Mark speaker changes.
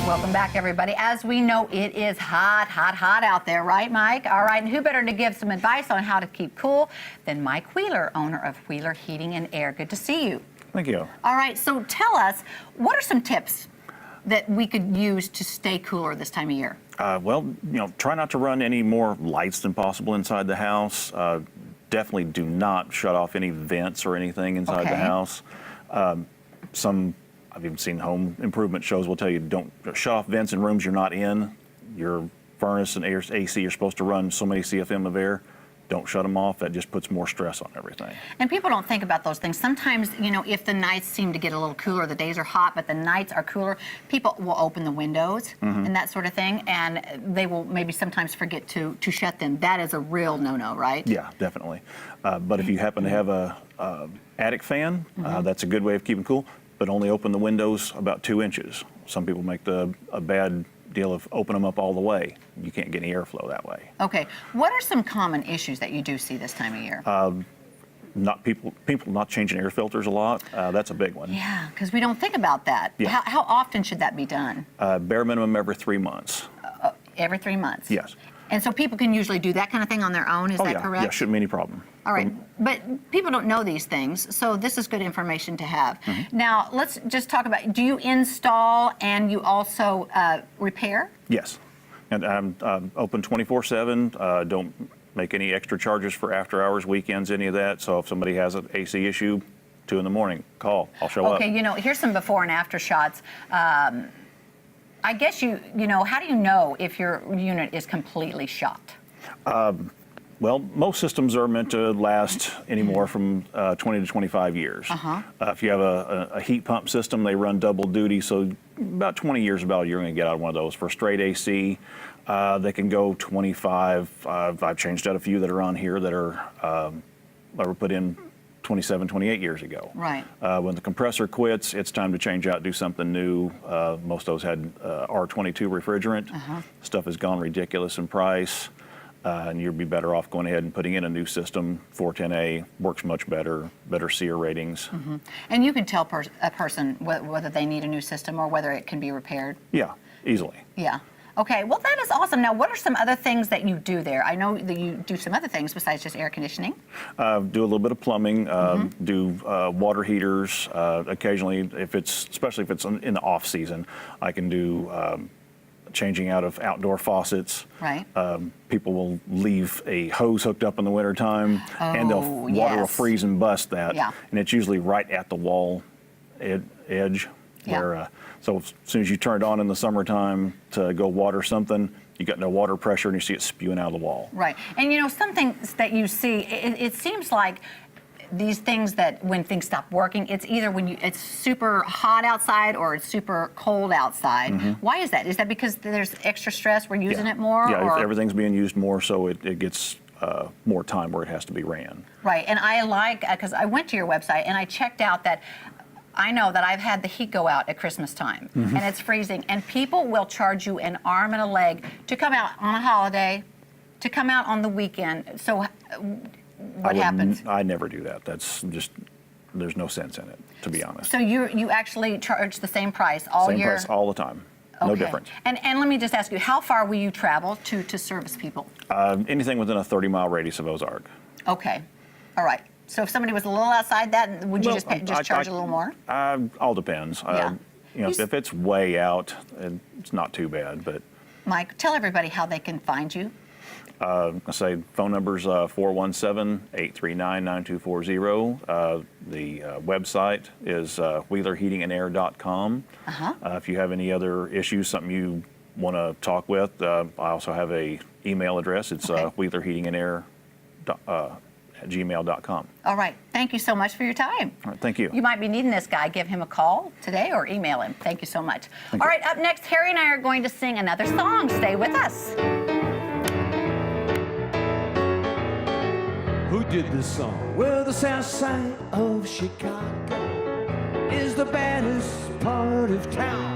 Speaker 1: Welcome back, everybody. As we know, it is hot, hot, hot out there, right, Mike? All right, and who better to give some advice on how to keep cool than Mike Wheeler, owner of Wheeler Heating and Air. Good to see you.
Speaker 2: Thank you.
Speaker 1: All right, so tell us, what are some tips that we could use to stay cooler this time of year?
Speaker 2: Well, try not to run any more lights than possible inside the house. Definitely do not shut off any vents or anything inside the house. I've even seen home improvement shows will tell you don't shut off vents in rooms you're not in. Your furnace and AC, you're supposed to run so many CFM of air. Don't shut them off. That just puts more stress on everything.
Speaker 1: And people don't think about those things. Sometimes, if the nights seem to get a little cooler, the days are hot, but the nights are cooler, people will open the windows and that sort of thing, and they will maybe sometimes forget to shut them. That is a real no-no, right?
Speaker 2: Yeah, definitely. But if you happen to have a attic fan, that's a good way of keeping cool, but only open the windows about 2 inches. Some people make a bad deal of open them up all the way. You can't get any airflow that way.
Speaker 1: Okay. What are some common issues that you do see this time of year?
Speaker 2: People not changing air filters a lot. That's a big one.
Speaker 1: Yeah, because we don't think about that.
Speaker 2: Yeah.
Speaker 1: How often should that be done?
Speaker 2: Bare minimum every 3 months.
Speaker 1: Every 3 months?
Speaker 2: Yes.
Speaker 1: And so people can usually do that kind of thing on their own, is that correct?
Speaker 2: Yeah, shouldn't be any problem.
Speaker 1: All right, but people don't know these things, so this is good information to have. Now, let's just talk about, do you install and you also repair?
Speaker 2: Yes, and I'm open 24/7. Don't make any extra charges for after hours, weekends, any of that. So if somebody has an AC issue, 2 in the morning, call, I'll show up.
Speaker 1: Okay, here's some before and after shots. I guess how do you know if your unit is completely shot?
Speaker 2: Well, most systems are meant to last anywhere from 20 to 25 years. If you have a heat pump system, they run double duty, so about 20 years about you're going to get out of one of those. For straight AC, they can go 25. I've changed out a few that are on here that were put in 27, 28 years ago.
Speaker 1: Right.
Speaker 2: When the compressor quits, it's time to change out, do something new. Most of those had R22 refrigerant. Stuff has gone ridiculous in price. And you'd be better off going ahead and putting in a new system. 410A works much better SEER ratings.
Speaker 1: And you can tell a person whether they need a new system or whether it can be repaired?
Speaker 2: Yeah, easily.
Speaker 1: Yeah. Okay, well, that is awesome. Now, what are some other things that you do there? I know that you do some other things besides just air conditioning.
Speaker 2: Do a little bit of plumbing, do water heaters. Occasionally, especially if it's in the off season, I can do changing out of outdoor faucets.
Speaker 1: Right.
Speaker 2: People will leave a hose hooked up in the wintertime, and water will freeze and bust that.
Speaker 1: Yeah.
Speaker 2: And it's usually right at the wall edge.
Speaker 1: Yeah.
Speaker 2: Where, so as soon as you turn it on in the summertime to go water something, you got no water pressure and you see it spewing out of the wall.
Speaker 1: Right. And some things that you see, it seems like these things that when things stop working, it's either when it's super hot outside or it's super cold outside. Why is that? Is that because there's extra stress, we're using it more?
Speaker 2: Yeah, everything's being used more, so it gets more time where it has to be ran.
Speaker 1: Right, and I like, because I went to your website and I checked out that I know that I've had the heat go out at Christmas time and it's freezing, and people will charge you an arm and a leg to come out on a holiday, to come out on the weekend. So what happens?
Speaker 2: I never do that. That's just, there's no sense in it, to be honest.
Speaker 1: So you actually charge the same price all year?
Speaker 2: Same price all the time.
Speaker 1: Okay.
Speaker 2: No difference.
Speaker 1: And let me just ask you, how far will you travel to service people?
Speaker 2: Anything within a 30-mile radius of Ozark.
Speaker 1: Okay. All right. So if somebody was a little outside that, would you just charge a little more?
Speaker 2: All depends.
Speaker 1: Yeah.
Speaker 2: If it's way out, it's not too bad. But
Speaker 1: Mike, tell everybody how they can find you.
Speaker 2: I say phone number's 417-839-9240. The website is WheelerHeatingandAir.com. If you have any other issues, something you want to talk with, I also have a email address. It's WheelerHeatingandAir@gmail.com.
Speaker 1: All right. Thank you so much for your time.
Speaker 2: All right, thank you.
Speaker 1: You might be needing this guy. Give him a call today or email him. Thank you so much. All right. Up next, Harry and I are going to sing another song. Stay with us.
Speaker 3: Who did this song? Well, the south side of Chicago is the baddest part of town.